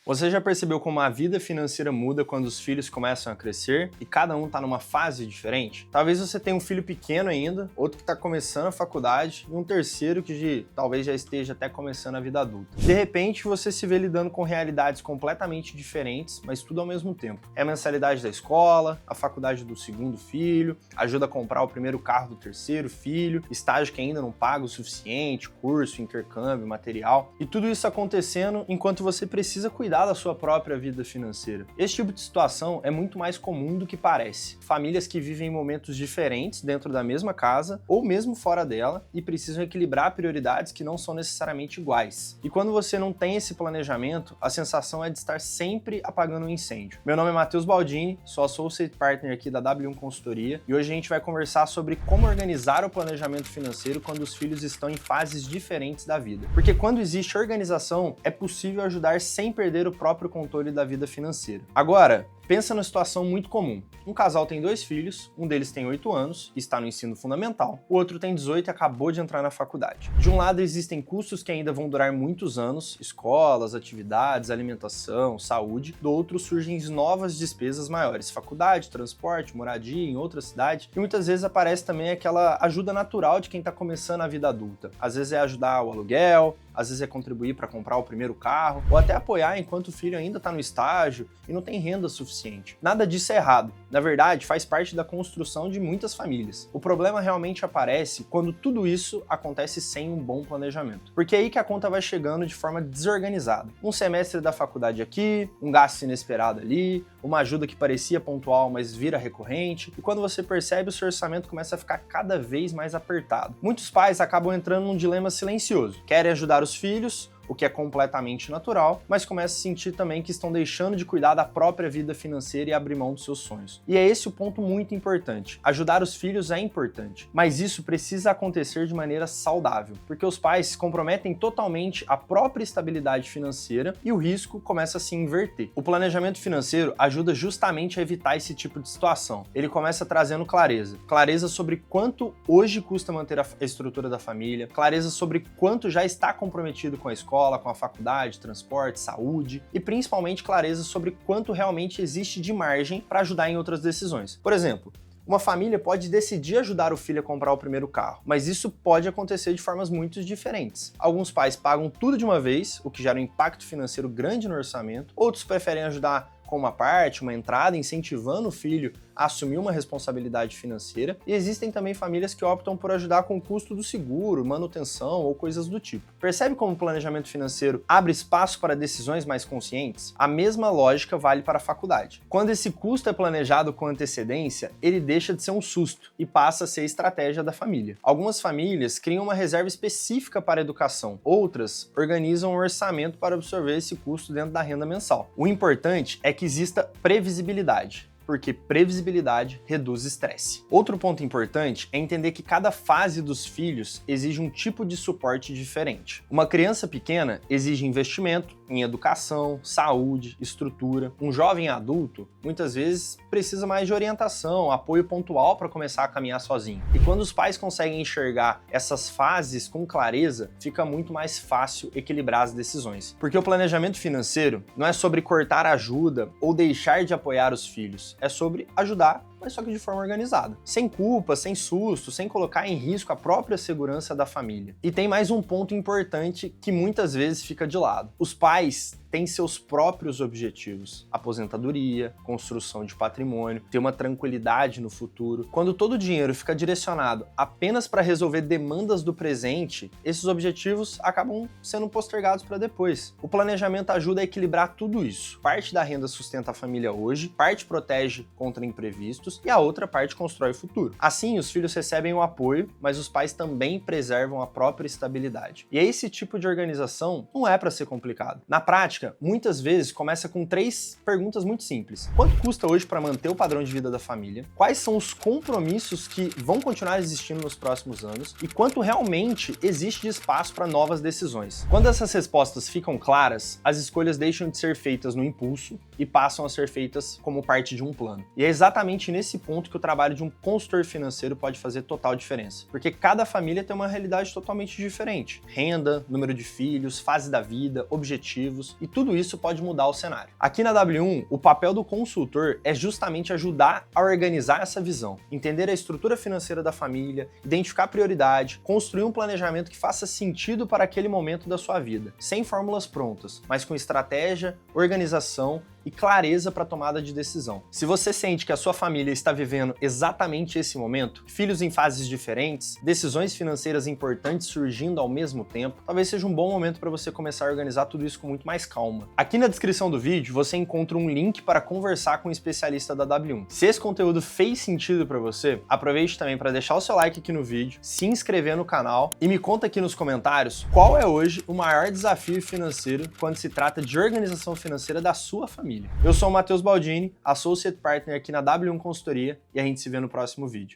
Você já percebeu como a vida financeira muda quando os filhos começam a crescer e cada um está numa fase diferente? Talvez você tenha um filho pequeno ainda, outro que está começando a faculdade e um terceiro que talvez já esteja até começando a vida adulta. De repente, você se vê lidando com realidades completamente diferentes, mas tudo ao mesmo tempo. É a mensalidade da escola, a faculdade do segundo filho, ajuda a comprar o primeiro carro do terceiro filho, estágio que ainda não paga o suficiente, curso, intercâmbio, material, e tudo isso acontecendo enquanto você precisa cuidar da sua própria vida financeira. Esse tipo de situação é muito mais comum do que parece. Famílias que vivem momentos diferentes dentro da mesma casa ou mesmo fora dela e precisam equilibrar prioridades que não são necessariamente iguais. E quando você não tem esse planejamento, a sensação é de estar sempre apagando um incêndio. Meu nome é Matheus Baldini, sou Associate Partner aqui da W1 Consultoria e hoje a gente vai conversar sobre como organizar o planejamento financeiro quando os filhos estão em fases diferentes da vida. Porque quando existe organização, é possível ajudar sem perder o próprio controle da vida financeira. Agora, pensa numa situação muito comum. Um casal tem 2 filhos, um deles tem 8 anos e está no ensino fundamental, o outro tem 18 e acabou de entrar na faculdade. De um lado existem custos que ainda vão durar muitos anos, escolas, atividades, alimentação, saúde. Do outro surgem novas despesas maiores, faculdade, transporte, moradia em outra cidade. E muitas vezes aparece também aquela ajuda natural de quem está começando a vida adulta. Às vezes é ajudar o aluguel, às vezes é contribuir para comprar o primeiro carro, ou até apoiar enquanto o filho ainda está no estágio e não tem renda suficiente. Nada disso é errado. Na verdade, faz parte da construção de muitas famílias. O problema realmente aparece quando tudo isso acontece sem um bom planejamento. Porque é aí que a conta vai chegando de forma desorganizada. Um semestre da faculdade aqui, um gasto inesperado ali, uma ajuda que parecia pontual, mas vira recorrente, e quando você percebe, o seu orçamento começa a ficar cada vez mais apertado. Muitos pais acabam entrando num dilema silencioso. Querem ajudar os filhos, o que é completamente natural, mas começa a sentir também que estão deixando de cuidar da própria vida financeira e abrir mão dos seus sonhos. E é esse o ponto muito importante. Ajudar os filhos é importante, mas isso precisa acontecer de maneira saudável, porque os pais se comprometem totalmente à própria estabilidade financeira e o risco começa a se inverter. O planejamento financeiro ajuda justamente a evitar esse tipo de situação. Ele começa trazendo clareza. Clareza sobre quanto hoje custa manter a estrutura da família, clareza sobre quanto já está comprometido com a escola, com a faculdade, transporte, saúde e principalmente clareza sobre quanto realmente existe de margem para ajudar em outras decisões. Por exemplo, uma família pode decidir ajudar o filho a comprar o primeiro carro, mas isso pode acontecer de formas muito diferentes. Alguns pais pagam tudo de uma vez, o que gera um impacto financeiro grande no orçamento, outros preferem ajudar com uma parte, uma entrada, incentivando o filho a assumir uma responsabilidade financeira, e existem também famílias que optam por ajudar com o custo do seguro, manutenção ou coisas do tipo. Percebe como o planejamento financeiro abre espaço para decisões mais conscientes? A mesma lógica vale para a faculdade. Quando esse custo é planejado com antecedência, ele deixa de ser um susto e passa a ser estratégia da família. Algumas famílias criam uma reserva específica para a educação, outras organizam um orçamento para absorver esse custo dentro da renda mensal. O importante é que exista previsibilidade, porque previsibilidade reduz estresse. Outro ponto importante é entender que cada fase dos filhos exige um tipo de suporte diferente. Uma criança pequena exige investimento em educação, saúde, estrutura. Um jovem adulto, muitas vezes, precisa mais de orientação, apoio pontual para começar a caminhar sozinho. E quando os pais conseguem enxergar essas fases com clareza, fica muito mais fácil equilibrar as decisões. Porque o planejamento financeiro não é sobre cortar ajuda ou deixar de apoiar os filhos. É sobre ajudar, mas só que de forma organizada. Sem culpa, sem susto, sem colocar em risco a própria segurança da família. E tem mais um ponto importante que muitas vezes fica de lado. Os pais têm seus próprios objetivos. Aposentadoria, construção de patrimônio, ter uma tranquilidade no futuro. Quando todo o dinheiro fica direcionado apenas para resolver demandas do presente, esses objetivos acabam sendo postergados para depois. O planejamento ajuda a equilibrar tudo isso. Parte da renda sustenta a família hoje, parte protege contra imprevistos e a outra parte constrói o futuro. Assim, os filhos recebem o apoio, mas os pais também preservam a própria estabilidade. E esse tipo de organização não é para ser complicado. Na prática, muitas vezes começa com 3 perguntas muito simples. Quanto custa hoje para manter o padrão de vida da família? Quais são os compromissos que vão continuar existindo nos próximos anos? E quanto realmente existe de espaço para novas decisões? Quando essas respostas ficam claras, as escolhas deixam de ser feitas no impulso e passam a ser feitas como parte de um plano. E é exatamente nesse ponto que o trabalho de um consultor financeiro pode fazer total diferença. Porque cada família tem uma realidade totalmente diferente. Renda, número de filhos, fase da vida, objetivos, e e tudo isso pode mudar o cenário. Aqui na W1, o papel do consultor é justamente ajudar a organizar essa visão, entender a estrutura financeira da família, identificar prioridade, construir um planejamento que faça sentido para aquele momento da sua vida, sem fórmulas prontas, mas com estratégia, organização e clareza para tomada de decisão. Se você sente que a sua família está vivendo exatamente esse momento, filhos em fases diferentes, decisões financeiras importantes surgindo ao mesmo tempo, talvez seja um bom momento para você começar a organizar tudo isso com muito mais calma. Aqui na descrição do vídeo você encontra um link para conversar com um especialista da W1. Se esse conteúdo fez sentido para você, aproveite também para deixar o seu like aqui no vídeo, se inscrever no canal e me conta aqui nos comentários qual é hoje o maior desafio financeiro quando se trata de organização financeira da sua família. Eu sou o Matheus Baldini, Associate Partner aqui na W1 Consultoria e a gente se vê no próximo vídeo.